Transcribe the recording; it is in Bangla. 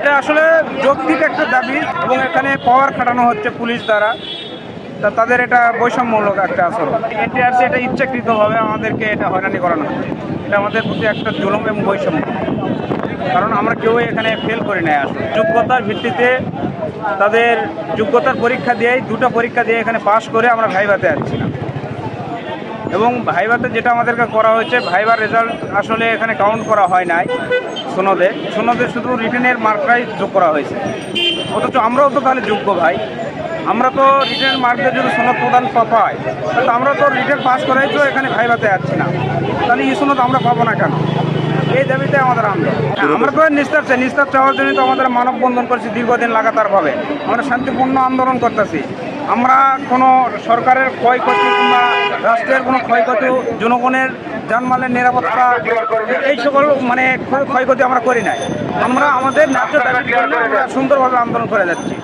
এটা আসলে যৌক্তিক একটা দাবি এবং এখানে পাওয়ার খাটানো হচ্ছে পুলিশ দ্বারা। তাদের এটা বৈষম্যমূলক একটা আচরণ। এনটিআরসি এটা ইচ্ছাকৃতভাবে আমাদেরকে এটা হয়রানি করানো হচ্ছে। এটা আমাদের প্রতি একটা জুলুম এবং বৈষম্য, কারণ আমরা কেউ এখানে ফেল করি নাই। আসলে যোগ্যতার ভিত্তিতে তাদের যোগ্যতার পরীক্ষা দিয়েই দুটো পরীক্ষা দিয়ে এখানে পাশ করে আমরা ভাইভাতে আসছিলাম। এবং ভাইভাতে যেটা আমাদেরকে করা হয়েছে, ভাইবার রেজাল্ট আসলে এখানে কাউন্ট করা হয় নাই। সনদে শুধু রিটেনের মার্কটাই যোগ করা হয়েছে। অথচ আমরাও তো তাহলে যোগ্য ভাই, আমরা তো রিটেনের মার্কের জন্য সনদ প্রদান পাই, তাহলে আমরা তো রিটেন পাস করাই তো এখানে ভাইভাতে যাচ্ছি না, তাহলে এই সনদ আমরা পাবো না কেন? এই দাবিতে আমাদের আন্দোলন। আমরা তো নিস্তার চাওয়ার জন্য তো আমাদের মানববন্ধন করছি দীর্ঘদিন লাগাতারভাবে। আমরা শান্তিপূর্ণ আন্দোলন করতেছি। আমরা কোনো সরকারের ক্ষয়ক্ষতি কিংবা রাষ্ট্রের কোনো ক্ষয়ক্ষতি, জনগণের জানমালের নিরাপত্তা, এই সকল ক্ষয়ক্ষতি আমরা করি নাই। আমরা আমাদের ন্যায্য দাবির জন্য আমরা সুন্দরভাবে আন্দোলন করে যাচ্ছি।